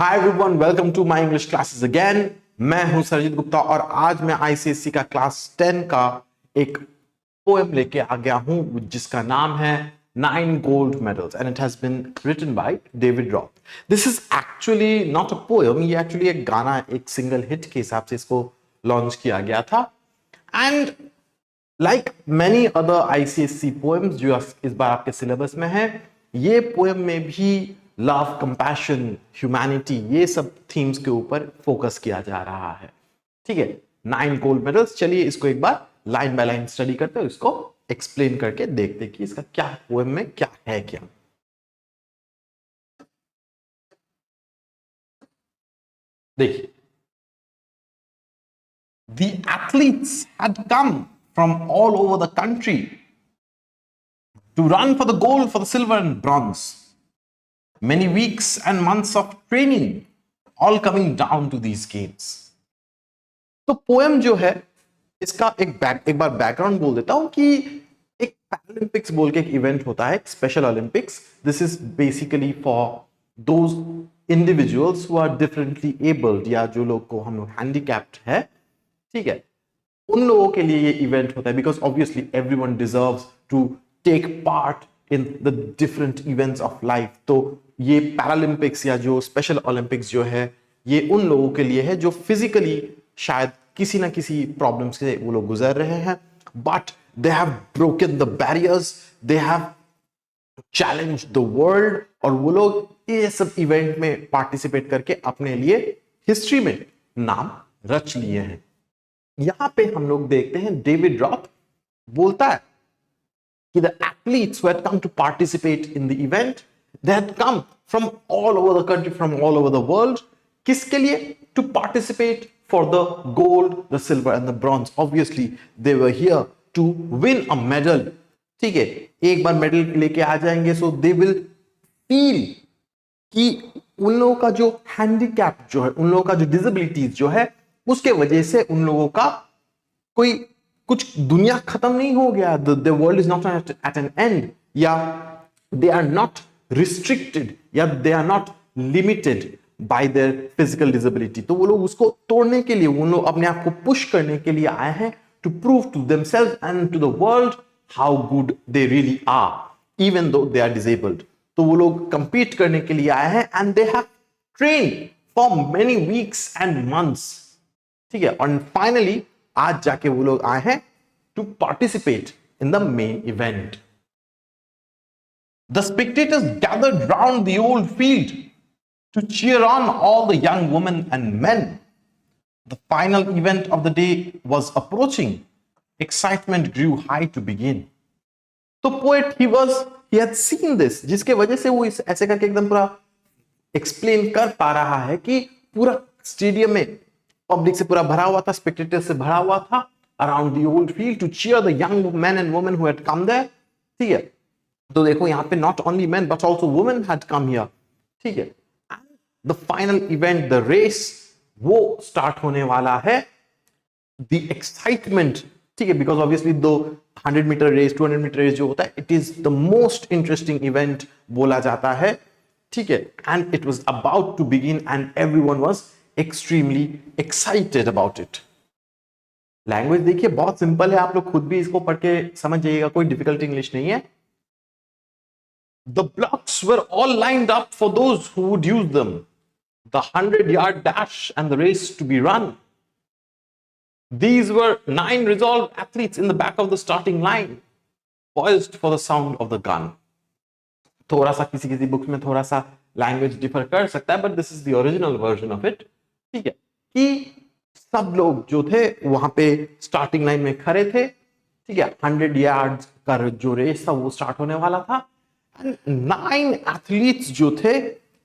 Hi everyone, welcome to my English classes again. मैं हूं सरजीत गुप्ता और आज मैं आईसीएससी का क्लास 10 का एक पोएम लेके आ गया हूं जिसका नाम है 9 gold medals and it has been written by David Roth. This is actually not a poem, ये एक्चुअली एक गाना, एक सिंगल हिट के हिसाब से इसको लॉन्च किया गया था। And like many other ICSC poems जो इस बार आपके सिलेबस में है, ये पोएम में भी लव, कंपैशन, ह्यूमैनिटी, ये सब थीम्स के ऊपर फोकस किया जा रहा है। ठीक है, 9 गोल्ड मेडल्स। चलिए इसको एक बार लाइन बाय लाइन स्टडी करते हैं, इसको एक्सप्लेन करके देखते हैं कि इसका क्या पोएम में क्या है। क्या देखिए, The athletes had come from all over the country to run for the gold, for the silver and bronze. Many weeks and months of training all coming down to these games. तो poem जो है इसका एक बार background बोल देता हूं कि एक पैरालंपिक्स बोल के एक इवेंट होता है, special Olympics. This is basically for those individuals who are differently abled, या जो लोग को हम लोग हैंडीकैप्ड है, ठीक है, उन लोगों के लिए ये इवेंट होता है। Because obviously everyone deserves to take part in the different events of life. तो ये पैरालंपिक्स या जो स्पेशल ओलंपिक्स जो है, ये उन लोगों के लिए है जो फिजिकली शायद किसी ना किसी प्रॉब्लम से वो लोग गुजर रहे हैं, but they have broken the barriers, they have challenge the world, और वो लोग ये सब इवेंट में पार्टिसिपेट करके अपने लिए हिस्ट्री में नाम रच लिए हैं। यहां पे हम लोग देखते हैं डेविड रॉथ बोलता है कि the athletes who had come to participate in the event, they had come from all over the country, from all over the world. किसके लिए? To participate for the gold, the silver and the bronze. Obviously, they were here to win a medal. ठीक है, एक बार medal लेके आ जाएंगे, so they will feel कि उन लोगों का जो हैंडीकैप जो है, उन लोगों का जो डिसेबिलिटीज जो है, उसके वजह से उन लोगों का कोई कुछ दुनिया खत्म नहीं हो गया। The world is not at an end, या they are not restricted, या they are not limited by their physical disability। तो वो लोग उसको तोड़ने के लिए, वो लोग अपने आप को पुश करने के लिए आए हैं, to prove to themselves and to the world how good they really are, even though they are disabled। तो वो लोग compete करने के लिए आए हैं, and they have trained for many weeks and months। ठीक है, और फाइनली आज जाके वो लोग आए हैं to participate in the main event. The spectators gathered round the old field to cheer on all the young women and men. The final event of the day was approaching, excitement grew high to begin. तो poet he had seen this, जिसके वजह से वो इस ऐसे करके एकदम पूरा एक्सप्लेन कर पा रहा है कि पूरा स्टेडियम में पब्लिक से पूरा भरा हुआ था, स्पेक्टेटर्स से भरा हुआ था, around the old field to cheer the young men and women who had come there. ठीक है, तो देखो यहाँ पे not only men but also women had come here. ठीक है, the final event, the race, वो स्टार्ट होने वाला है। द एक्साइटमेंट, ठीक है, बिकॉज ऑब्वियसली दो 100 मीटर रेस, 200 मीटर रेस जो होता है, it is the most interesting event बोला जाता है। ठीक है, and it was about to begin and everyone was extremely excited about it। Language देखिए बहुत सिंपल है, आप लोग खुद भी इसको पढ़ के समझ जाइएगा, कोई डिफिकल्ट इंग्लिश नहीं है। The blocks were all lined up for those who would use them, the 100-yard dash and the race to be run. These were 9 resolved athletes in the back of the starting line, poised for the sound of the gun। थोड़ा सा किसी books में थोड़ा सा language differ कर सकता है, but this is the original version of it. ठीक है, कि सब लोग जो थे वहां पे स्टार्टिंग लाइन में खड़े थे। ठीक है, 100 यार्ड्स का जो रेस था वो स्टार्ट होने वाला था, एंड 9 एथलीट्स जो थे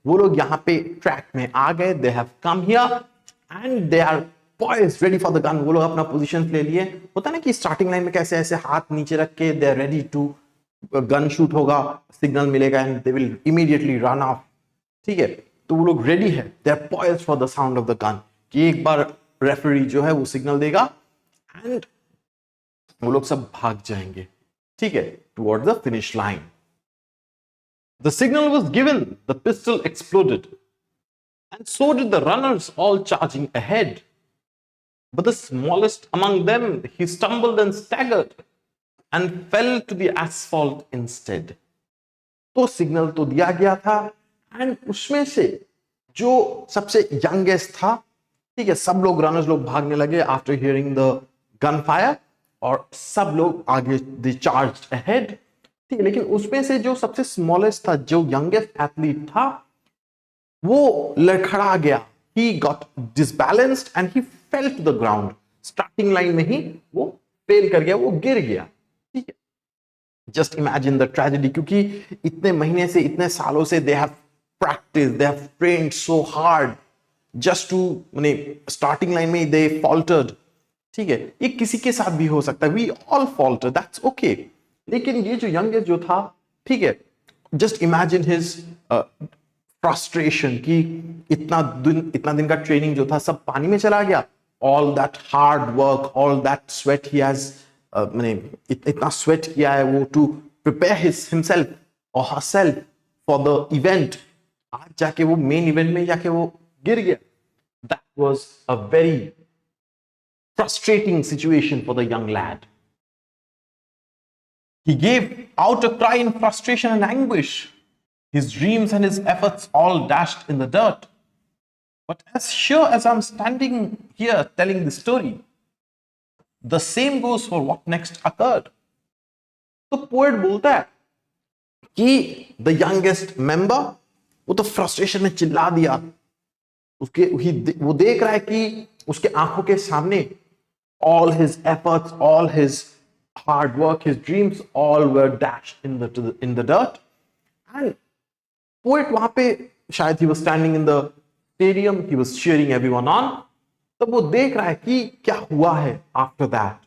वो लोग यहाँ पे ट्रैक में आ गए। They have come here and they are poised, ready for the gun। वो लोग अपना पोजीशन ले लिए। होता ना कि स्टार्टिंग लाइन में कैसे ऐसे हाथ नीचे रख के they are ready to, gun shoot होगा, सिग्नल मिलेगा and they will immediately run off. ठीक है, तो वो लोग रेडी है, they are poised for the sound of the gun, कि एक बार रेफरी जो है वो सिग्नल देगा एंड वो लोग सब भाग जाएंगे। ठीक है, towards the finish line. The signal was given, the pistol exploded, and so did the runners, all charging ahead. But the smallest among them, he stumbled and staggered and fell to the asphalt instead. तो signal तो दिया गया था, and उसमें से जो सबसे youngest था, ठीक है, सब लोग रनर्स लोग भागने लगे after hearing the gun fire, और सब लोग आगे दे चार्ज्ड अहेड, ठीक है, लेकिन उसमें से जो सबसे स्मॉलेस्ट था, जो यंगेस्ट एथलीट था, वो लड़खड़ा गया. He got disbalanced and he fell to the ground. Starting line में ही वो फेल कर गया, वो गिर गया. ठीक है, जस्ट इमेजिन द ट्रेजेडी, क्योंकि इतने महीने से, इतने सालों से they have practice, they have trained so hard just to, माने स्टार्टिंग लाइन में दे फॉल्टर्ड. ठीक है, ये किसी के साथ भी हो सकता है, we all falter, that's okay. लेकिन ये जो यंगेस्ट जो था, ठीक है, जस्ट इमेजिन हिज फ्रस्ट्रेशन कि इतना दिन का ट्रेनिंग जो था सब पानी में चला गया. All that hard work, all that sweat he has, मैंने इतना स्वेट किया है वो टू प्रिपेयर हिमसेल्फ और हरसेल्फ फॉर द इवेंट, आज जाके वो मेन इवेंट में जाके वो गिर गया. That was a very frustrating situation for the young lead. He gave out a cry in frustration and anguish. His dreams and his efforts all dashed in the dirt. But as sure as I'm standing here telling the story, the same goes for what next occurred. तो poet बोलता है कि the youngest member वो तो frustration में चिल्ला दिया. वो देख रहा है कि उसके आंखों के सामने all his efforts, all his hard work, his dreams all were dashed in the dirt. And poet वहां पे शायद he was standing in the stadium, he was cheering everyone on. तब वो देख रहा है कि क्या हुआ है after that.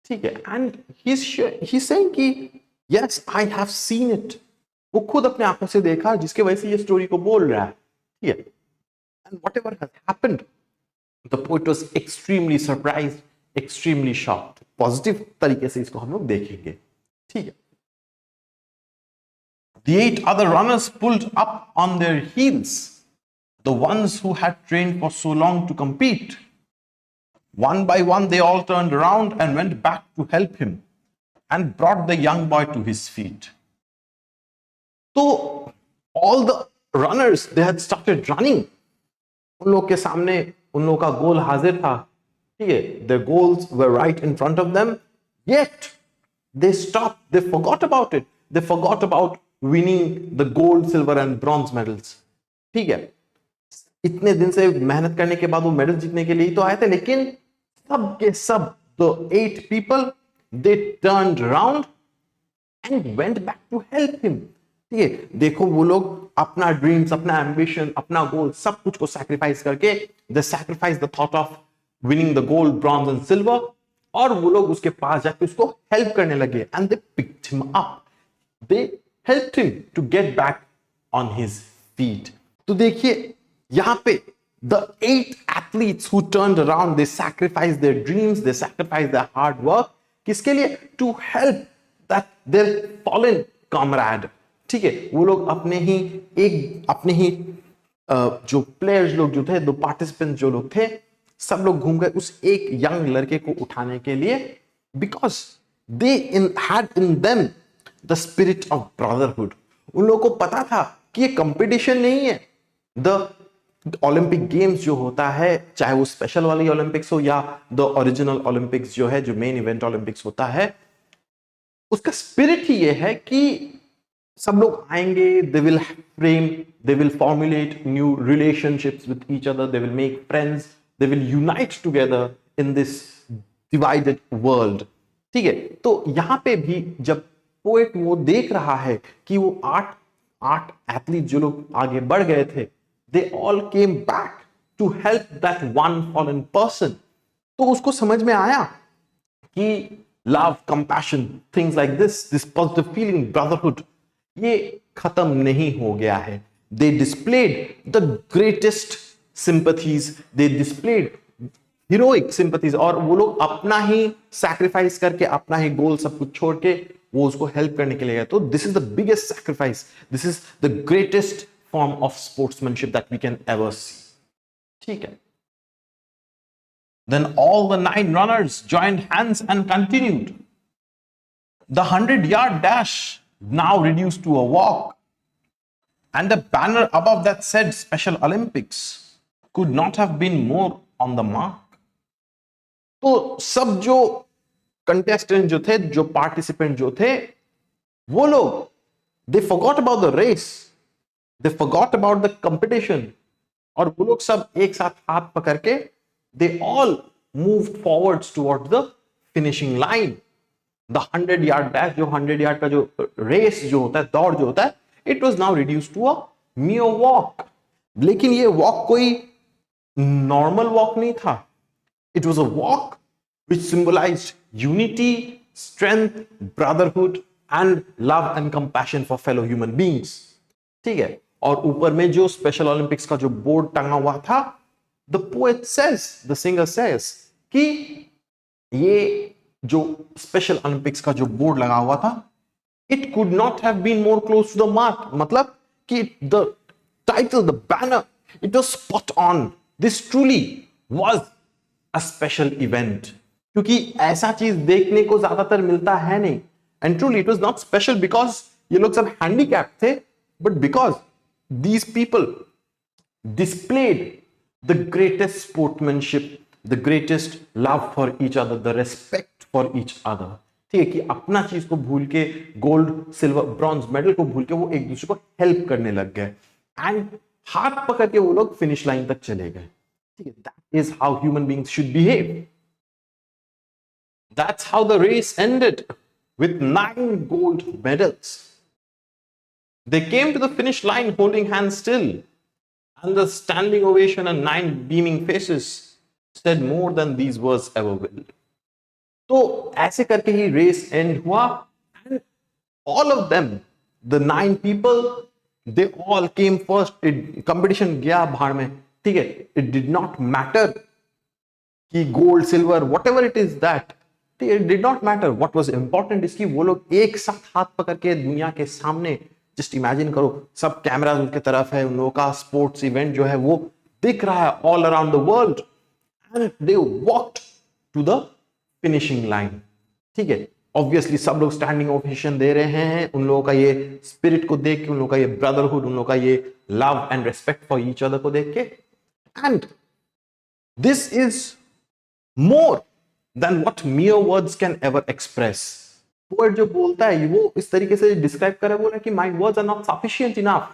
ठीक है, and he's saying कि yes, I have seen it. वो खुद अपने आंखों से देखा, जिसके वजह से ये स्टोरी को बोल रहा है. ठीक है, and whatever has happened, the poet was extremely surprised, extremely shocked. Positive तरीके से इसको हम लोग देखेंगे. ठीक है. The 8 other runners pulled up on their heels, the ones who had trained for so long to compete. One by one they all turned around and went back to help him and brought the young boy to his feet. So all the runners, they had started running. उन लोग के सामने उन लोगों का गोल हाजिर था. ठीक है, their goals were right in front of them, yet they stopped, they forgot about it, they forgot about winning the gold, silver and bronze medals. ठीक है, इतने दिन से मेहनत करने के बाद वो मेडल जीतने के लिए तो आए थे, लेकिन सब के सब the 8 people, they turned around and went back to help him. ठीक है, देखो वो लोग अपना ड्रीम्स, अपना एम्बिशन, अपना गोल, सब कुछ को सैक्रिफाइस करके, they sacrificed the thought of winning the gold, bronze and silver, और वो लोग उसके पास जाके उसको हेल्प करने लगे. And they picked him up, they helped him to get back on his feet. तो देखिए यहां पे the 8 athletes who turned around, they sacrificed their dreams, they sacrificed their hard work. किसके लिए? To help that their fallen comrade. ठीक है, वो लोग अपने ही जो प्लेयर्स लोग जो थे, दो पार्टिसिपेंट्स जो लोग थे, सब लोग घूम गए उस एक यंग लड़के को उठाने के लिए, because they had in them the spirit of brotherhood. उन लोगों को पता था कि ये कंपटीशन नहीं है. द ओलंपिक गेम्स जो होता है, चाहे वो स्पेशल वाली ओलंपिक्स हो या द ओरिजिनल ओलंपिक्स जो है, जो मेन इवेंट ओलंपिक्स होता है, उसका स्पिरिट ही ये है कि सब लोग आएंगे, they will frame, they will formulate new relationships with each other, they will make friends, they will unite together in this divided world. ठीक है, तो यहां पे भी जब पोएट वो देख रहा है कि वो 8 एथलीट जो लोग आगे बढ़ गए थे, they all came back to help that one fallen person, तो उसको समझ में आया कि love, compassion, things like this positive feeling, brotherhood, ये खत्म नहीं हो गया है. They displayed the greatest sympathies, they displayed heroic sympathies, और वो लोग अपना ही sacrifice करके, अपना ही गोल सब कुछ छोड़ के वो उसको हेल्प करने के लिए गए. तो this is the biggest sacrifice, this is the greatest form of sportsmanship that we can ever see. ठीक है. Then all the 9 runners joined hands and continued. The 100-yard dash now reduced to a walk, and the banner above that said Special Olympics could not have been more on the mark. तो सब जो contestant जो थे, जो participant जो थे, वो लोग they forgot about the race, they forgot about the competition, और वो लोग सब एक साथ हाथ पकड़ के they all moved forwards towards the finishing line. The 100-yard dash, जो 100 yard का जो race जो होता है, दौड़ जो होता है, it was now reduced to a mere walk. लेकिन ये walk कोई normal walk नहीं था. It was a walk which symbolized unity, strength, brotherhood and love and compassion for fellow human beings. ठीक है. और ऊपर में जो स्पेशल ओलंपिक्स का जो बोर्ड टंगा हुआ था, the poet says, the singer says कि ये जो स्पेशल ओलंपिक्स का जो बोर्ड लगा हुआ था, it could not have been more close to the mark. मतलब कि the title, the banner, it was spot on. This truly was a special event. क्योंकि ऐसा चीज देखने को ज्यादातर मिलता है नहीं. And truly it was not special because ये लोग सब handicapped थे, but because these people displayed the greatest sportsmanship, the greatest love for each other, the respect for each other. ठीक है कि अपना चीज को भूल के, गोल्ड सिल्वर ब्रॉन्ज मेडल को भूल के वो एक दूसरे को हेल्प करने लग गए एंड हाथ पकड़ के वो लोग फिनिश लाइन तक चले गए. ठीक है. That is how human beings should behave. That's how the race ended with 9 gold medals. They came to the finish line holding hands still, and the standing ovation and 9 beaming faces said more than these words ever will. तो ऐसे करके ही race and हुआ, and all of them, the 9 people, they all came first. Competition गया भाड़ में. ठीक है. It did not matter कि gold silver whatever it is that, it did not matter. What was important is कि वो लोग एक साथ हाथ पकड़ के दुनिया के सामने, जस्ट इमेजिन करो, सब कैमरा उनके तरफ है, उन लोगों का स्पोर्ट्स इवेंट जो है वो दिख रहा है all around the world, and they walked to the finishing line. ठीक है. ऑब्वियसली सब लोग स्टैंडिंग ओवेशन दे रहे हैं उन लोगों का ये स्पिरिट को देख के, उन लोगों का ये ब्रदरहुड, उन लोगों का ये love and respect for each other को देख के. And this is more than what mere words can ever express. Poet जो बोलता है वो इस तरीके से डिस्क्राइब कर रहा है, बोल रहा है कि my words are not sufficient enough,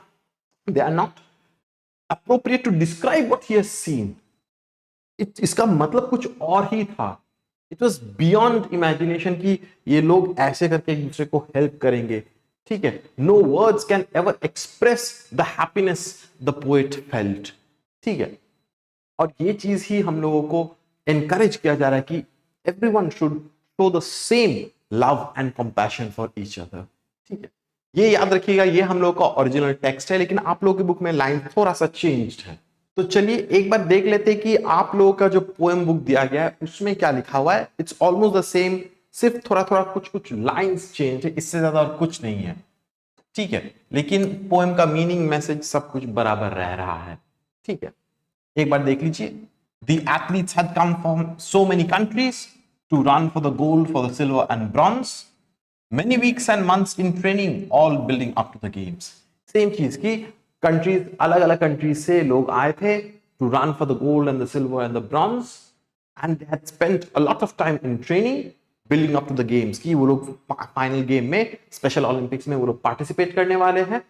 they are not appropriate to describe what he has seen. इसका मतलब कुछ और ही था. It was beyond imagination कि ये लोग ऐसे करके एक दूसरे को हेल्प करेंगे. ठीक है. No words can ever express the happiness the poet felt. ठीक है. और ये चीज ही हम लोगों को encourage किया जा रहा है कि everyone should show the same love and compassion for each other. ठीक है. ये याद रखिएगा, ये हम लोग का ओरिजिनल टेक्स्ट है, लेकिन आप लोगों की बुक में लाइन थोड़ा सा चेंज्ड है. तो चलिए एक बार देख लेते हैं कि आप लोगों का जो पोएम बुक दिया गया है उसमें क्या लिखा हुआ है. इट्स ऑलमोस्ट द सेम, सिर्फ थोड़ा थोड़ा कुछ लाइंस चेंज है, इससे ज्यादा और कुछ नहीं है. ठीक है. लेकिन पोएम का मीनिंग, मैसेज सब कुछ बराबर रह रहा है. ठीक है. एक बार देख लीजिए. The athletes had come from so many countries to run for the gold, for the silver and bronze. Many weeks and months in training, all building up to the games. Same चीज की countries, अलग-अलग countries से लोग आए थे to run for the gold and the silver and the bronze, and they had spent a lot of time in training, building up to the games. कि वो लोग final game में, special Olympics में वो लोग participate करने वाले हैं.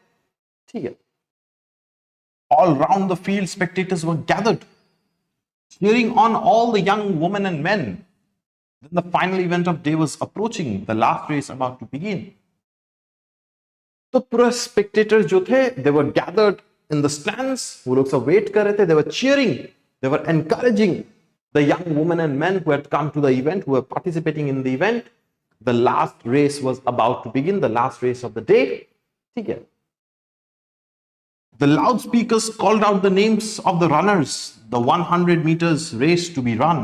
ठीक है. All round the field, spectators were gathered, cheering on all the young women and men. Then the final event of day was approaching, the last race about to begin. तो पूरे spectators जो थे, they were gathered in the stands. वो लोग सब wait कर रहे थे. They were cheering, they were encouraging the young women and men who had come to the event, who were participating in the event. The last race was about to begin, the last race of the day. ठीक है. The loudspeakers called out the names of the runners, the 100 meters race to be run.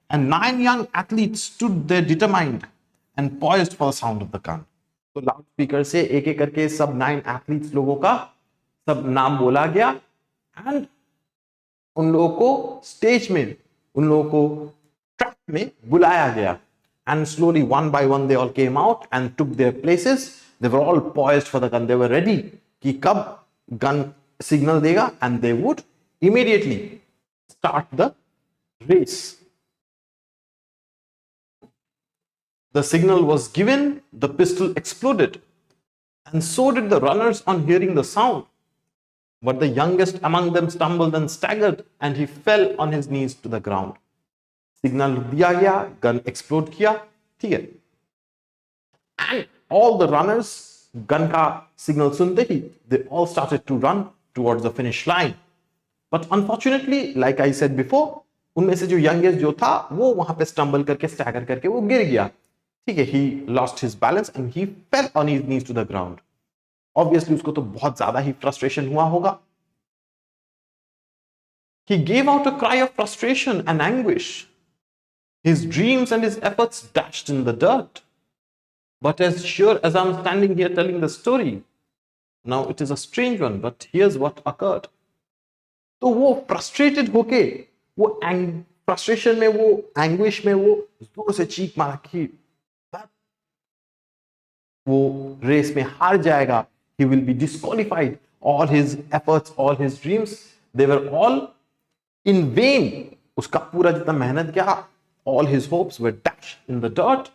And 9 young athletes stood there determined and poised for the sound of the gun. तो loud speaker से एक एक करके सब 9 athletes लोगों का सब नाम बोला गया एंड उन लोगों को स्टेज में, उन लोगों को ट्रैक में बुलाया गया and slowly one by one they all came out and took their places. They were all poised for the gun. They were ready कि कब gun signal देगा and they would immediately start the race. The signal was given, the pistol exploded, and so did the runners on hearing the sound. But the youngest among them stumbled and staggered, and he fell on his knees to the ground. Signal दिया गया, gun explode किया, ठीक है, and all the runners gun का signal सुनते ही they all started to run towards the finish line. But unfortunately like I said before, उनमें से जो यंगेस्ट जो था वो वहां पे स्टंबल करके स्टैगर करके वो गिर गया, ठीक है, he lost his balance and he fell on his knees to the ground. Obviously उसको तो बहुत ज्यादा ही फ्रस्ट्रेशन हुआ होगा. He gave out a cry of frustration and anguish. His dreams and his efforts dashed in the dirt. But as sure as I'm standing here telling the story, now it is a strange one, but here's what occurred. तो वो frustrated होके, वो frustration में, वो anguish में वो जोर से चीख मारा कि वो रेस में हार जाएगा. He will be disqualified. All his efforts, all his dreams, they were all in vain. उसका पूरा जितना मेहनत किया, all his hopes were dashed in the dirt.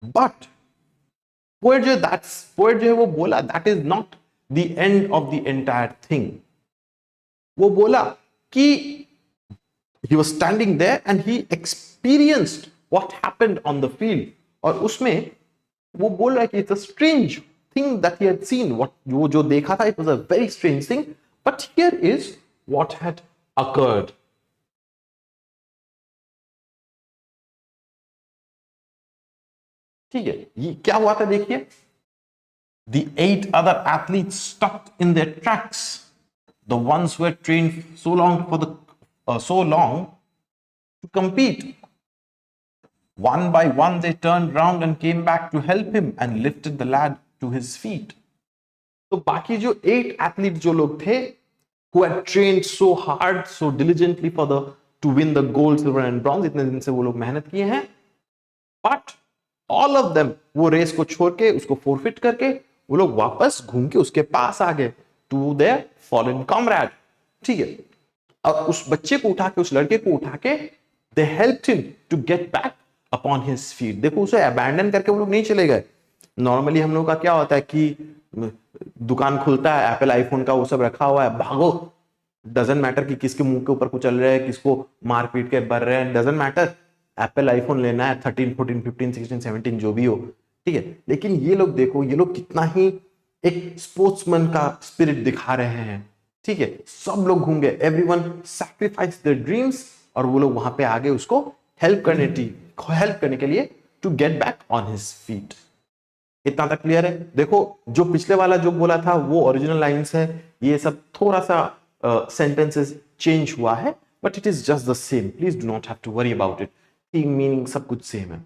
But poet जो है वो बोला, that is not the end of the entire thing. वो बोला कि he was standing there and he experienced what happened on the field. और उसमें वो बोल रहा है कि it's a strange thing that he had seen. What वो जो देखा था, it was a very strange thing. But here is what had occurred. ठीक है, ये क्या हुआ था देखिए. The 8 other athletes stuck in their tracks. The ones who had trained so long to compete. One by one they turned round and came back to help him and lifted the lad to his feet. तो बाकी जो 8 athletes जो लोग थे, who had trained so hard, so diligently to win the gold, silver and bronze, इतने दिन से वो लोग मेहनत किए हैं, but all of them वो रेस को छोड़ के, उसको फोरफिट करके, वो लोग वापस घूम के उसके पास आ गए टू देयर फॉलन कॉमरेड. ठीक है, और उस बच्चे को उठा के, उस लड़के को उठा के, they helped him to get back upon his feet. देखो, उसे अबैंडन करके वो लोग नहीं चले गए. नॉर्मली हम लोग का क्या होता है कि दुकान खुलता है, एप्पल आईफोन का वो सब रखा हुआ है, भागो, डजंट मैटर कि किसके मुंह के ऊपर कुछ चल रहा है, किसको मार पीट के भर रहे हैं, डजंट मैटर, एप्पल आईफोन लेना है, 13, 14, 15, 16, 17 जो भी हो, ठीक है. लेकिन ये लोग देखो, ये लोग कितना ही एक स्पोर्ट्समैन का स्पिरिट दिखा रहे हैं. ठीक है, सब लोग घूम गए, एवरीवन सैक्रिफाइस देयर ड्रीम्स, और वो लोग वहां पे आगे उसको हेल्प करने के लिए to get back on his feet. इतना तक क्लियर है. देखो, जो पिछले वाला जो बोला था वो ओरिजिनल लाइंस है, ये सब थोड़ा सा सेंटेंसेस चेंज हुआ है, but it is just the same. Please do not have to worry about it. Meaning सब कुछ सेम है.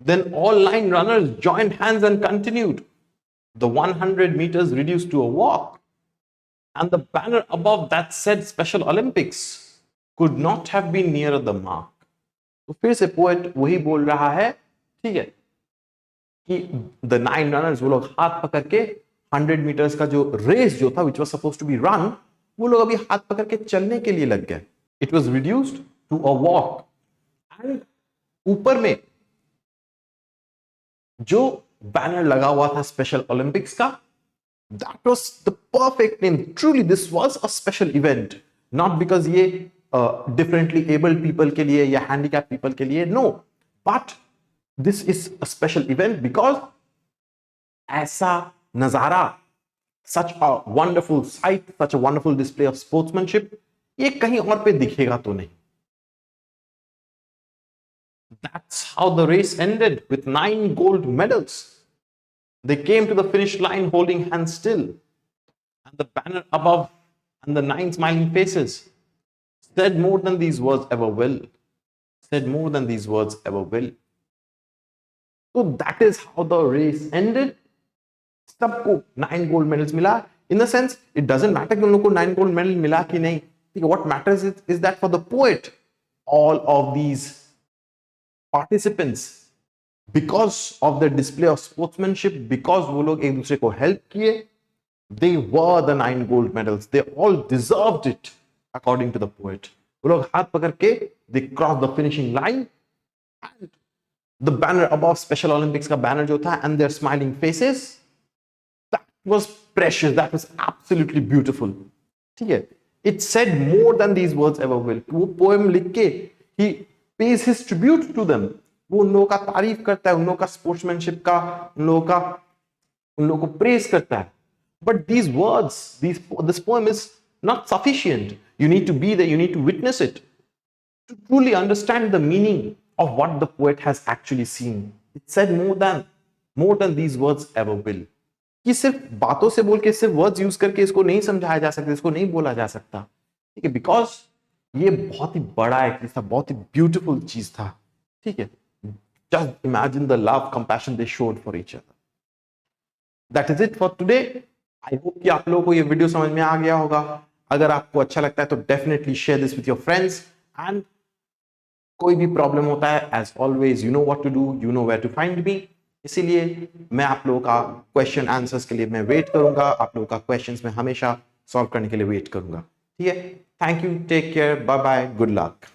Then all 9 runners joined hands and continued. The 100 meters reduced to a walk, and the banner above that said Special Olympics could not have been nearer the mark. तो फिर से poet वही बोल रहा है, ठीक है, कि the 9 runners, वो लोग हाथ पकड़ के 100 meters का जो रेस जो था, which was supposed to be run, वो लोग अभी हाथ पकड़ के चलने के लिए लग गए. It was reduced to a walk. And ऊपर में जो बैनर लगा हुआ था स्पेशल ओलंपिक्स का, that was the perfect name. Truly this was a special event, not because ये differently abled people के लिए या handicapped people के लिए, no, but this is a special event because ऐसा नजारा, such a wonderful sight, such a wonderful display of sportsmanship, ये कहीं और पे दिखेगा तो नहीं. That's how the race ended, with 9 gold medals. They came to the finish line holding hands still, and the banner above and the 9 smiling faces said more than these words ever will. Said more than these words ever will. So that is how the race ended. सबको 9 gold medals मिला. In the sense it doesn't matter कि उन लोगों को 9 gold medal मिला कि नहीं, ठीक है, what matters is that for the poet all of these participants, because of the display of sportsmanship, because वो लोग एक दूसरे को हेल्प किए, they were the 9 gold medals, they all deserved it according to the poet. वो लोग हाथ पकड़ के they crossed the finishing line and the banner above Special Olympics का banner जो था and their smiling faces, that was precious, that was absolutely beautiful. ठीक है, it said more than these words ever will. वो poem लिख के he pays his tribute to them, वो उन लोगों का तारीफ करता है, उन लोगों का स्पोर्ट्समैनशिप का, उन लोगों को प्रेज करता है. But these words, this poem is not sufficient. You need to be there, you need to witness it to truly understand the meaning of what the poet has actually seen. It said more than these words ever will. कि सिर्फ बातों से बोल के, सिर्फ words use करके इसको नहीं समझाया जा सकता, इसको नहीं बोला जा सकता, ठीक है, बिकॉज ये बहुत ही बड़ा एक चीज था, बहुत ही ब्यूटीफुल चीज था, ठीक है. Just imagine the love, compassion they showed for each other. That is it for today. I hope कि आप लोगों को ये वीडियो समझ में आ गया होगा. अगर आपको अच्छा लगता है तो definitely share this with your friends, and कोई भी प्रॉब्लम होता है as always you know what to do, you know where to find me. इसीलिए मैं आप लोगों का क्वेश्चन आंसर्स के लिए मैं वेट करूंगा, आप लोगों का क्वेश्चंस मैं हमेशा सॉल्व करने के लिए वेट करूंगा. ठीक है, thank you, take care, bye bye, good luck.